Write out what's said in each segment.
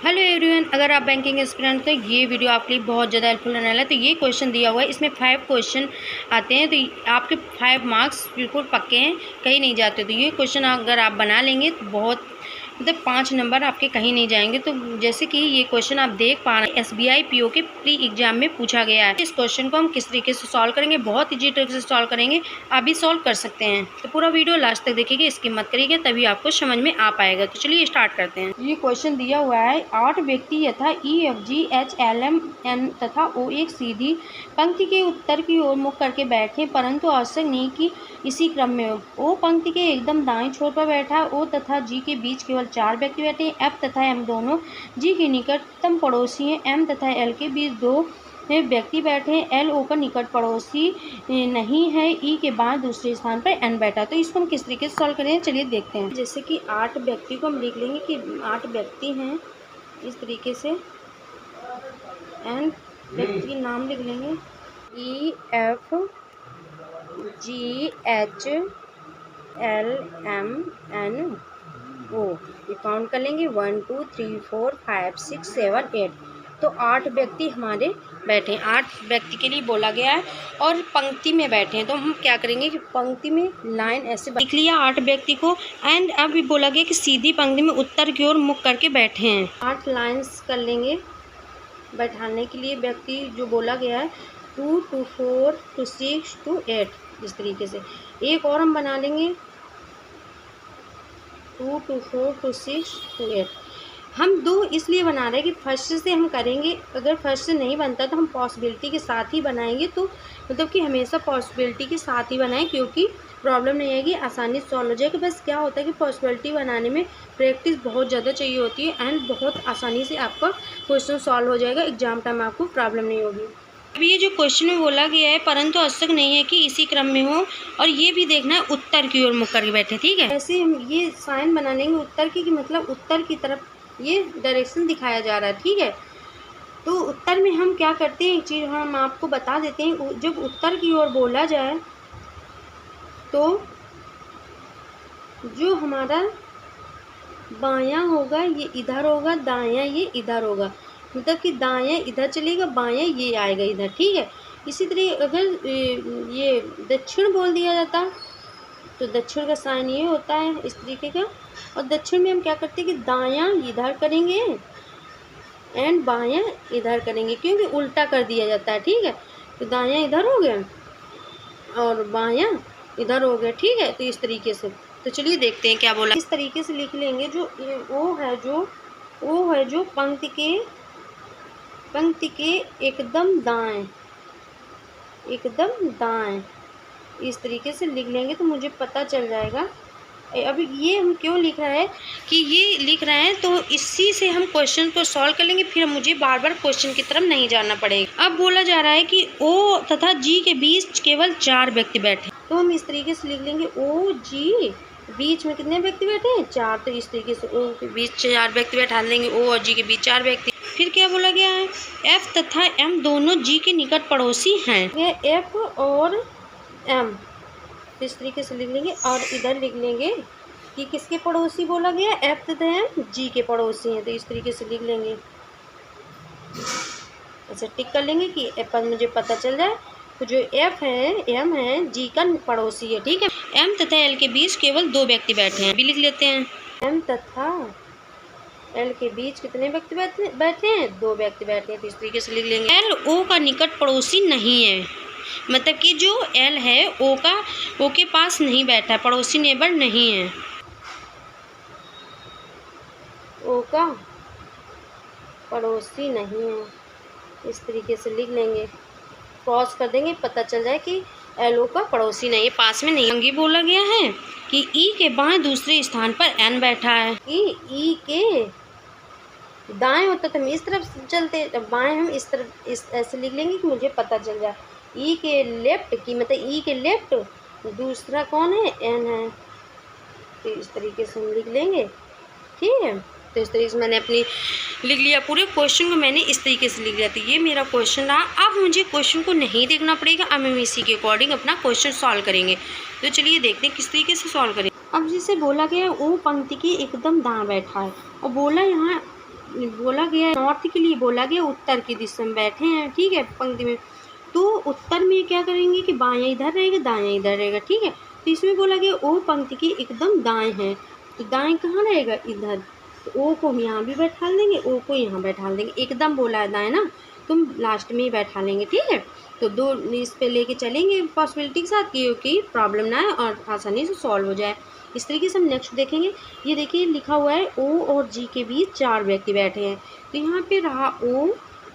Hello everyone, अगर आप banking aspirant तो ये वीडियो आपके लिए बहुत ज़्यादा हेल्पफुल होने वाला है। तो ये क्वेश्चन दिया हुआ है, इसमें 5 क्वेश्चन आते हैं। तो आपके 5 मार्क्स बिल्कुल पक्के हैं, कहीं नहीं जाते। तो ये क्वेश्चन अगर आप बना लेंगे तो बहुत मतलब 5 नंबर आपके कहीं नहीं जाएंगे। तो जैसे कि ये क्वेश्चन आप देख पा रहे हैं, SBI PO के प्री एग्जाम में पूछा गया है। इस क्वेश्चन को हम किस तरीके से सॉल्व करेंगे, बहुत ईजी तरीके से सॉल्व करेंगे, आप भी सॉल्व कर सकते हैं। तो पूरा वीडियो लास्ट तक देखिएगा, स्किप मत करिएगा, तभी आपको समझ में आ पाएगा। तो चलिए स्टार्ट करते हैं। ये क्वेश्चन दिया हुआ है, 8 व्यक्ति यथा EFGHLMN तथा O एक सीधी पंक्ति के उत्तर की ओर मुख करके बैठे, परंतु आवश्यक नहीं कि इसी क्रम में हो। O पंक्ति के एकदम दाएं छोर पर बैठा, O तथा G के बीच केवल 4 व्यक्ति बैठे हैं। F तथा M दोनों G के निकटतम पड़ोसी हैं। M तथा L के बीच 2 व्यक्ति बैठे हैं। L O का निकट पड़ोसी नहीं है। E के बाद दूसरे स्थान पर N बैठा। तो इसको हम किस तरीके से सॉल्व करें, चलिए देखते हैं। जैसे कि 8 व्यक्ति को हम लिख लेंगे कि 8 व्यक्ति हैं, इस तरीके से N व्यक्ति के नाम लिख लेंगे EFGHLMNO। ये काउंट कर लेंगे 1 2 3 4 5 6 7 8। तो 8 व्यक्ति हमारे बैठे हैं। 8 व्यक्ति के लिए बोला गया है और पंक्ति में बैठे हैं। तो हम क्या करेंगे कि पंक्ति में लाइन ऐसे लिख लिया 8 व्यक्ति को। एंड अब भी बोला गया कि सीधी पंक्ति में उत्तर की ओर मुख करके बैठे हैं। 8 लाइन्स कर लेंगे बैठाने के लिए व्यक्ति जो बोला गया है, 2 2 4 2 6 2 8। इस तरीके से एक और हम बना लेंगे 2 2 4 2 6 2 8। हम 2 इसलिए बना रहे हैं कि फर्स्ट से हम करेंगे, अगर फर्स्ट से नहीं बनता तो हम पॉसिबिलिटी के साथ ही बनाएंगे। तो मतलब कि हमेशा पॉसिबिलिटी के साथ ही बनाएं, क्योंकि प्रॉब्लम नहीं आएगी, आसानी से सॉल्व हो जाएगा। बस क्या होता है कि पॉसिबिलिटी बनाने में प्रैक्टिस बहुत ज़्यादा चाहिए होती है एंड बहुत आसानी से आपका क्वेश्चन सॉल्व हो जाएगा। एग्जाम टाइम आपको प्रॉब्लम नहीं होगी। अभी ये जो क्वेश्चन में बोला गया है, परंतु आवश्यक नहीं है कि इसी क्रम में हो, और ये भी देखना है उत्तर की ओर मुख करके बैठे। ठीक है, ऐसे हम ये साइन बना लेंगे उत्तर की, मतलब उत्तर की तरफ ये डायरेक्शन दिखाया जा रहा है। ठीक है, तो उत्तर में हम क्या करते हैं, एक चीज़ हम आपको बता देते हैं। जब उत्तर की ओर बोला जाए तो जो हमारा बायां होगा ये इधर होगा, दायां ये इधर होगा। मतलब कि दायां इधर चलेगा, बायां ये आएगा इधर। ठीक है, इसी तरह अगर ये दक्षिण बोल दिया जाता तो दक्षिण का साइन ये होता है इस तरीके का। और दक्षिण में हम क्या करते हैं कि दायां इधर करेंगे एंड बायां इधर करेंगे, क्योंकि उल्टा कर दिया जाता है। ठीक है, तो दायां इधर हो गया और बायां इधर हो गया। ठीक है, तो इस तरीके से। तो चलिए देखते हैं क्या बोला। इस तरीके से लिख लेंगे। जो वो है जो पंक्ति के एकदम दाएं इस तरीके से लिख लेंगे तो मुझे पता चल जाएगा। अभी ये हम क्यों लिख रहे हैं कि ये लिख रहे हैं, तो इसी से हम क्वेश्चन को सॉल्व कर लेंगे, फिर मुझे बार बार क्वेश्चन की तरफ नहीं जाना पड़ेगा। अब बोला जा रहा है कि O तथा G के बीच केवल 4 व्यक्ति बैठे, तो हम इस तरीके से लिख लेंगे OG बीच में कितने व्यक्ति बैठे हैं, 4। तो इस तरीके से O के बीच 4 व्यक्ति बैठा देंगे, O और G के बीच 4 व्यक्ति। फिर क्या बोला गया है, F तथा M दोनों G के निकट पड़ोसी हैं। ये F और M इस तरीके से लिख लेंगे, और इधर लिख लेंगे कि किसके पड़ोसी बोला गया, F तथा M G के पड़ोसी हैं। तो इस तरीके से लिख लेंगे, ऐसे टिक कर लेंगे कि F मुझे पता चल जाए। तो जो F है, M है, G का पड़ोसी है। ठीक है, M तथा L के बीच केवल 2 व्यक्ति बैठे हैं, भी लिख लेते हैं। M तथा L के बीच कितने व्यक्ति बैठे हैं, 2 व्यक्ति बैठे हैं। तो इस तरीके से लिख लेंगे। L O का निकट पड़ोसी नहीं है, मतलब कि जो L है O के पास नहीं बैठा, पड़ोसी नेबर नहीं है। O का पड़ोसी नहीं है, इस तरीके से लिख लेंगे, क्रॉस कर देंगे, पता चल जाए कि LO का पड़ोसी नहीं है, पास में नहीं है। ये बोला गया है कि E के बाएं दूसरे स्थान पर N बैठा है। कि E के दाएं होता तो हम इस तरफ चलते, बाएं हम इस तरफ ऐसे लिख लेंगे कि मुझे पता चल जाए। E के लेफ्ट की मतलब E के लेफ्ट दूसरा कौन है, N है। तो इस तरीके से हम लिख लेंगे। ठीक है, तो इस तरीके से मैंने अपनी लिख लिया, पूरे क्वेश्चन को मैंने इस तरीके से लिख लिया। तो ये मेरा क्वेश्चन रहा। अब मुझे क्वेश्चन को नहीं देखना पड़ेगा, अब हम इसी के अकॉर्डिंग अपना क्वेश्चन सॉल्व करेंगे। तो चलिए देखते हैं किस तरीके से सॉल्व करें। अब जिसे बोला गया वो पंक्ति की एकदम दाएं बैठा है और बोला यहाँ बोला गया है, नॉर्थ के लिए बोला गया, उत्तर की दिशा में बैठे हैं, ठीक है, पंक्ति में। तो उत्तर में क्या करेंगे कि बायां इधर रहेगा, दायां इधर रहेगा, ठीक है। तो इसमें बोला गया ओ पंक्ति के एकदम दाएं है, तो दाएं कहाँ रहेगा, इधर। तो ओ को हम यहाँ भी बैठा देंगे, ओ को यहाँ बैठा देंगे, एकदम बोला है दाएं ना, तुम लास्ट में ही बैठा लेंगे, ठीक है। तो दो इस पे लेके चलेंगे पॉसिबिलिटी के साथ कि प्रॉब्लम ना आए और आसानी से सॉल्व हो जाए। इस तरीके से हम नेक्स्ट देखेंगे। ये देखिए लिखा हुआ है ओ और जी के बीच 4 व्यक्ति बैठे हैं। तो यहाँ पे रहा ओ,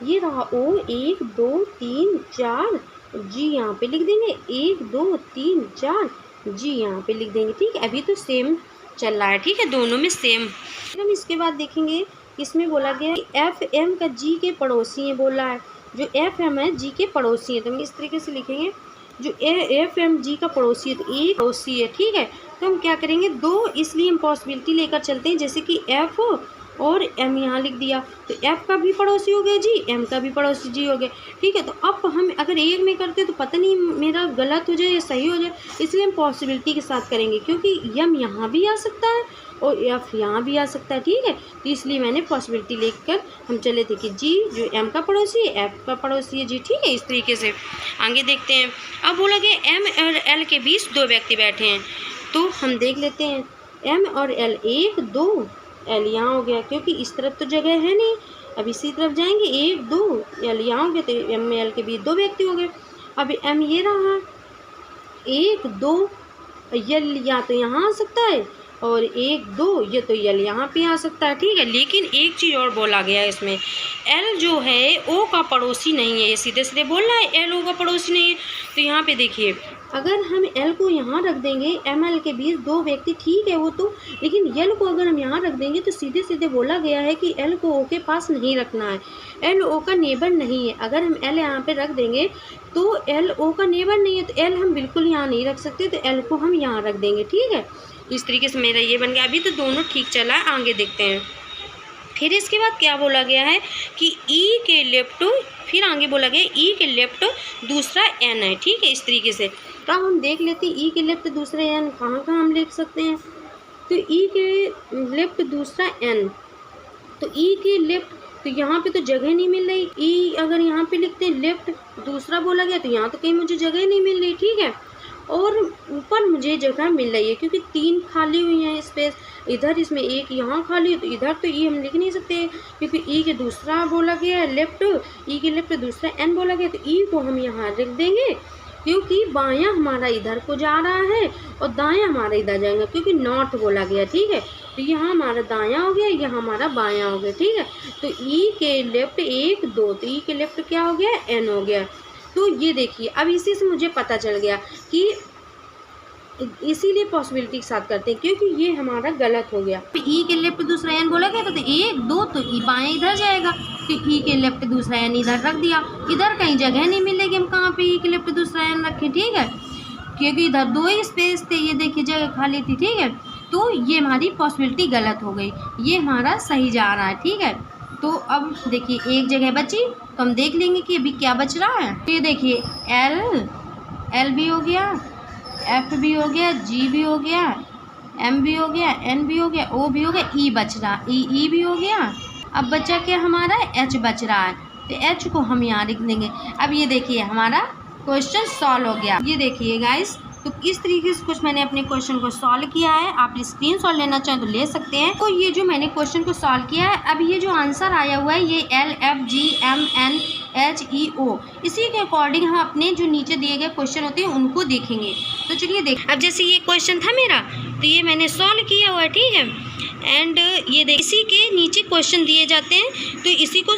ये रहा ओ, 1 2 3 4, जी यहाँ पे लिख देंगे, 1 2 3 4, जी यहाँ पे लिख देंगे, ठीक है। अभी तो सेम चल रहा है, ठीक है, दोनों में सेम। फिर हम इसके बाद देखेंगे, इसमें बोला गया है एफ एम का जी के पड़ोसी है, बोला है जो एफ एम है जी के पड़ोसी है। तो हम इस तरीके से लिखेंगे, जो एफ एम जी का पड़ोसी है, तो एक पड़ोसी है, ठीक है। तो हम क्या करेंगे, दो, इसलिए हम पॉसिबिलिटी लेकर चलते हैं, जैसे कि एफ और एम यहाँ लिख दिया, तो एफ का भी पड़ोसी हो गया जी, एम का भी पड़ोसी जी हो गया, ठीक है। तो अब हम अगर एक में करते तो पता नहीं मेरा गलत हो जाए या सही हो जाए, इसलिए हम पॉसिबिलिटी के साथ करेंगे, क्योंकि एम यहाँ भी आ सकता है और एफ यहाँ भी आ सकता है, ठीक है। तो इसलिए मैंने पॉसिबिलिटी लेकर हम चले थे कि जी जो एम का पड़ोसी है, एफ का पड़ोसी है जी, ठीक है। इस तरीके से आगे देखते हैं। अब बोला गया एम और एल के बीच 2 व्यक्ति बैठे हैं, तो हम देख लेते हैं एम और एल, 1 2, एल यहाँ हो गया, क्योंकि इस तरफ तो जगह है नहीं, अब इसी तरफ जाएंगे, 1 2, एल यहाँ हो गया, तो एम में एल के बीच 2 व्यक्ति हो गए। अब एम ये रहा 1 2, एल या तो यहाँ आ सकता है और 1 2, ये तो एल यहाँ पे आ सकता है, ठीक है। लेकिन एक चीज़ और बोला गया है इसमें, एल जो है ओ का पड़ोसी नहीं है, ये सीधे सीधे बोल रहा है एल ओ का पड़ोसी नहीं है। तो यहाँ पे देखिए, अगर हम एल को यहाँ रख देंगे, एम एल के बीच 2 व्यक्ति, ठीक है वो तो, लेकिन एल को अगर हम यहाँ रख देंगे तो सीधे सीधे बोला गया है कि एल को ओ के पास नहीं रखना है, एल ओ का नेबर नहीं है। अगर हम एल यहाँ पे रख देंगे तो एल ओ का नेबर नहीं है, तो एल हम बिल्कुल यहाँ नहीं रख सकते, तो एल को हम यहाँ रख देंगे, ठीक है। इस तरीके से मेरा ये बन गया। अभी तो दोनों ठीक चला है, आगे देखते हैं। फिर इसके बाद क्या बोला गया है कि ई के लेफ्ट, फिर आगे बोला गया ई के लेफ्ट दूसरा एन है, ठीक है। इस तरीके से तो हम देख लेते हैं ई के लेफ्ट दूसरा एन कहाँ कहाँ हम लिख सकते हैं। तो ई के लेफ्ट दूसरा एन, तो ई के लेफ्ट, तो यहाँ पे तो जगह नहीं मिल रही। ई अगर यहाँ पे लिखते हैं लेफ्ट दूसरा बोला गया, तो यहाँ तो कहीं मुझे जगह नहीं मिल रही, ठीक है। और ऊपर मुझे जगह मिल रही है, क्योंकि 3 खाली हुई हैं स्पेस, इधर इसमें 1 यहाँ खाली है, तो इधर तो ई हम लिख नहीं सकते, क्योंकि ई के दूसरा बोला गया है लेफ्ट, ई के लेफ्ट दूसरा एन बोला गया, तो ई को हम यहाँ लिख देंगे, क्योंकि बायां हमारा इधर को जा रहा है और दायां हमारा इधर जाएगा, क्योंकि नॉर्थ बोला गया, ठीक है। तो यहाँ हमारा दायां हो गया, यहाँ हमारा बायां हो गया, ठीक है। तो ई के लेफ्ट 1 2, तो ई के लेफ्ट क्या हो गया, एन हो गया। तो ये देखिए, अब इसी से मुझे पता चल गया कि इसीलिए पॉसिबिलिटी के साथ करते हैं, क्योंकि ये हमारा गलत हो गया। ई के लेफ्ट दूसरा एन बोला गया था, तो 1 2, तो ई बाएं इधर जाएगा, तो ई के लेफ्ट दूसरा एन इधर रख दिया। इधर कहीं जगह नहीं मिलेगी, हम कहाँ पे ई के लेफ्ट दूसरा एन रखें, ठीक है, क्योंकि इधर 2 ही स्पेस थे, ये देखिए जगह खाली थी, ठीक है। तो ये हमारी पॉसिबिलिटी गलत हो गई, ये हमारा सही जा रहा है, ठीक है। तो अब देखिए एक जगह बची, तो हम देख लेंगे कि अभी क्या बच रहा है। तो ये देखिए एल भी हो गया, एफ भी हो गया, जी भी हो गया, एम भी हो गया, एन भी हो गया, ओ भी हो गया, ई बच रहा, ई भी हो गया। अब बचा क्या हमारा, एच बच रहा है, तो एच को हम यहाँ लिख देंगे। अब ये देखिए हमारा क्वेश्चन सॉल्व हो गया। ये देखिए गाइस, तो इस तरीके से कुछ मैंने अपने क्वेश्चन को सॉल्व किया है। आप स्क्रीनशॉट लेना चाहें तो ले सकते हैं। तो ये जो मैंने क्वेश्चन को सॉल्व किया है, अब ये जो आंसर आया हुआ है ये L F G M N H E O, इसी के अकॉर्डिंग हम अपने जो नीचे दिए गए क्वेश्चन होते हैं उनको देखेंगे। तो चलिए देख, अब जैसे ये क्वेश्चन था मेरा, तो ये मैंने सॉल्व किया हुआ है, ठीक है। एंड ये देख, इसी के नीचे क्वेश्चन दिए जाते हैं, तो इसी को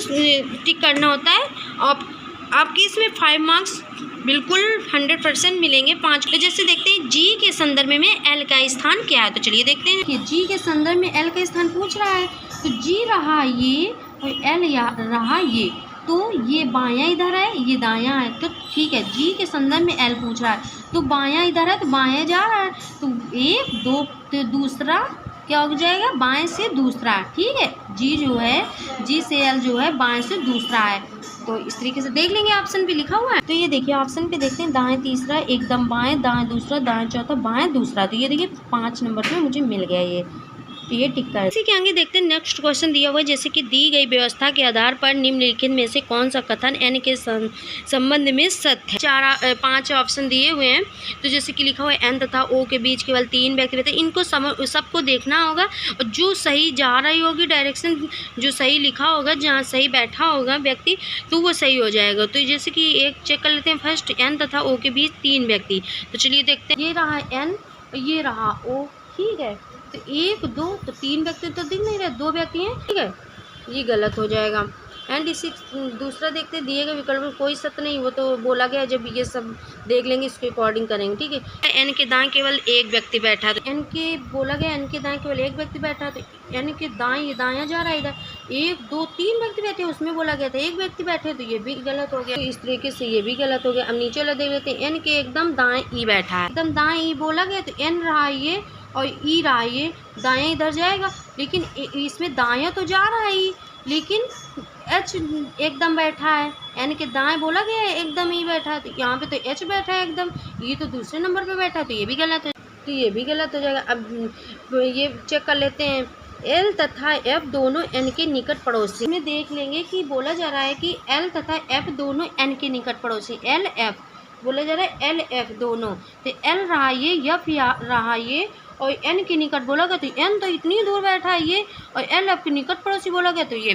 टिक करना होता है। और आपके इसमें 5 मार्क्स बिल्कुल 100% मिलेंगे 5। तो जैसे देखते हैं जी के संदर्भ में एल का स्थान क्या है, तो चलिए देखते हैं कि जी के संदर्भ में एल का स्थान पूछ रहा है। तो जी रहा ये और एल रहा ये, तो ये बायां इधर है, ये दायां है, तो ठीक है। जी के संदर्भ में एल पूछ रहा है, तो बायां इधर है तो बायां जा रहा है, तो 1 2, तो दूसरा क्या हो जाएगा, बाएं से दूसरा, ठीक है। जी जो है, जी से एल जो है बाएं से दूसरा है। तो इस तरीके से देख लेंगे, ऑप्शन पे लिखा हुआ है। तो ये देखिए ऑप्शन पे देखते हैं, दाएं तीसरा, एकदम बाएं, दाएं दूसरा, दाएं चौथा, बाएं दूसरा। तो ये देखिए 5 नंबर पे मुझे मिल गया ये, तो ये टिक कर। इसी के आगे देखते हैं नेक्स्ट क्वेश्चन दिया हुआ है, जैसे कि दी गई व्यवस्था के आधार पर निम्नलिखित में से कौन सा कथन एन के संबंध में सत्य है। 5 ऑप्शन दिए हुए हैं। तो जैसे कि लिखा हुआ है एन तथा ओ के बीच केवल 3 व्यक्ति रहते हैं। इनको सबको देखना होगा और जो सही जा रही होगी डायरेक्शन, जो सही लिखा होगा, जहाँ सही बैठा होगा व्यक्ति, तो वो सही हो जाएगा। तो जैसे कि एक चेक कर लेते हैं। फर्स्ट एन तथा ओ के बीच 3 व्यक्ति, तो चलिए देखते हैं। ये रहा एन और ये रहा ओ, ठीक है। तो 1 2 तो 3 व्यक्ति तो दिख नहीं रहे, 2 व्यक्ति हैं, ठीक है, ये गलत हो जाएगा। एंड इसी दूसरा देखते हैं, दिए गए विकल्प में कोई सत्य नहीं, वो तो बोला गया, जब ये सब देख लेंगे इसके अकॉर्डिंग करेंगे, ठीक है। एन के दाएं केवल 1 व्यक्ति बैठा, तो एन के बोला गया एन के दाएं केवल 1 व्यक्ति बैठा, तो एन के दाएं ये दायां जा रहा है इधर, 1 2 3 व्यक्ति बैठे, उसमें बोला गया था 1 व्यक्ति बैठे, तो ये भी गलत हो गया। तो इस तरीके से ये भी गलत हो गया। अब नीचे वाला देख लेते हैं। एन के एकदम दाएं ई बैठा है, एकदम दाएं ई बोला गया, तो एन रहा ये और ई रहा ये, दाएं इधर जाएगा, लेकिन इसमें दायां तो जा रहा है ई, लेकिन एच एकदम बैठा है। एन के दाएं बोला गया है एकदम ई बैठा है, तो यहाँ पे तो एच बैठा है एकदम, ये तो दूसरे नंबर पे बैठा है, तो ये भी गलत है, तो ये भी गलत हो जाएगा। अब ये चेक कर लेते हैं। एल तथा एफ दोनों एन के निकट पड़ोसी में देख लेंगे कि बोला जा रहा है कि एल तथा एफ दोनों एन के निकट पड़ोसी, एल एफ बोला जा रहा है, एल एफ दोनों, तो एल रहा ये, एफ रहा ये, और एन के निकट बोला गया, तो एन तो इतनी दूर बैठा है ये, और एल एफ के निकट पड़ोसी बोला गया, तो ये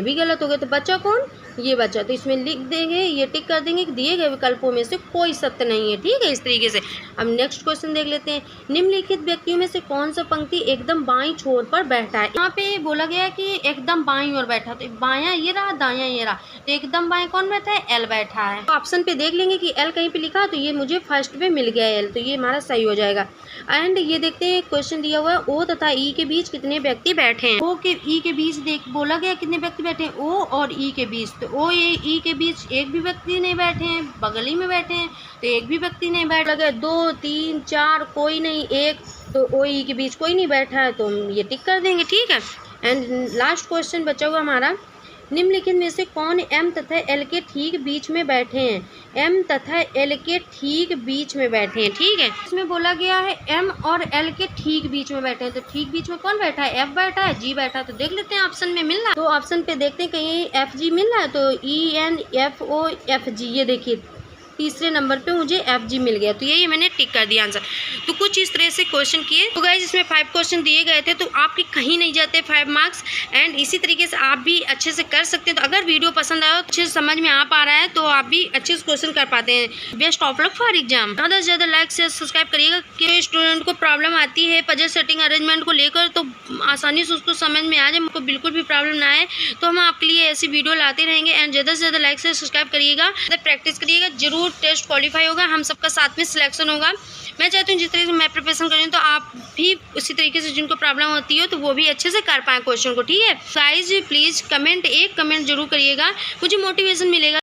भी गलत हो गया। तो बच्चा कौन, ये बच्चा, तो इसमें लिख देंगे, ये टिक कर देंगे कि दिए गए विकल्पों में से कोई सत्य नहीं है, ठीक है, इस तरीके से। अब नेक्स्ट क्वेश्चन देख लेते हैं। निम्नलिखित व्यक्तियों में से कौन सा पंक्ति एकदम बाईं छोर पर बैठा है। यहाँ पे बोला गया कि एकदम बाईं ओर बैठा, तो बायां ये रहा, दायां ये रहा, तो एकदम बाएं कौन बैठा है, एल बैठा है। तो ऑप्शन पे देख लेंगे कि एल कहीं पे लिखा, तो ये मुझे फर्स्ट पे मिल गया एल, तो ये हमारा सही हो जाएगा। एंड ये देखते हैं क्वेश्चन दिया हुआ है, ओ तथा ई के बीच कितने व्यक्ति बैठे हैं। ओ के ई के बीच देख बोला गया कितने व्यक्ति बैठे हैं, ओ और ई के बीच, तो ओ ई के बीच एक भी व्यक्ति नहीं बैठे हैं, बगल ही में बैठे हैं, तो एक भी व्यक्ति नहीं बैठ लगे, 2 3 4 कोई नहीं, 1, तो ओ ई के बीच कोई नहीं बैठा है, तो हम ये टिक कर देंगे, ठीक है। एंड लास्ट क्वेश्चन बचा हुआ हमारा। निम्नलिखित में से कौन एम तथा एल के ठीक बीच में बैठे हैं। एम तथा एल के ठीक बीच में बैठे हैं, ठीक है। इसमें बोला गया है एम और एल के ठीक बीच में बैठे हैं, तो ठीक बीच में कौन बैठा है, एफ बैठा है, जी बैठा है, तो देख लेते हैं ऑप्शन में मिल रहा है। तो ऑप्शन पे देखते हैं कहीं एफ जी मिल रहा है, तो E N F O F G, ये देखिए तीसरे नंबर पे मुझे एफ जी मिल गया, तो यही मैंने टिक कर दिया आंसर। तो कुछ इस तरह से क्वेश्चन किए। तो गाइस इसमें 5 क्वेश्चन दिए गए थे, तो आपके कहीं नहीं जाते 5 मार्क्स। एंड इसी तरीके से आप भी अच्छे से कर सकते हैं। तो अगर वीडियो पसंद आया, अच्छे से समझ में आ पा रहा है, तो आप भी अच्छे से क्वेश्चन कर पाते हैं। Best of luck for exam. ज़्यादा से ज़्यादा लाइक से सब्सक्राइब करिएगा, कि स्टूडेंट को प्रॉब्लम आती है पजल सेटिंग अरेंजमेंट को लेकर, तो आसानी से उसको समझ में आ जाए, मुझको बिल्कुल भी प्रॉब्लम ना आए, तो हम आपके लिए ऐसी वीडियो लाते रहेंगे। एंड ज़्यादा से ज़्यादा लाइक से सब्सक्राइब करिएगा, प्रैक्टिस करिएगा, जरूर टेस्ट क्वालिफाई होगा, हम सबका साथ में सिलेक्शन होगा। मैं चाहती हूँ जिस तरीके से मैं प्रिपरेशन कर रही हूँ, तो आप भी उसी तरीके से जिनको प्रॉब्लम होती हो, तो वो भी अच्छे से कर पाएँ क्वेश्चन को, ठीक है। गाइस प्लीज़ कमेंट, एक कमेंट जरूर करिएगा, मुझे मोटिवेशन मिलेगा।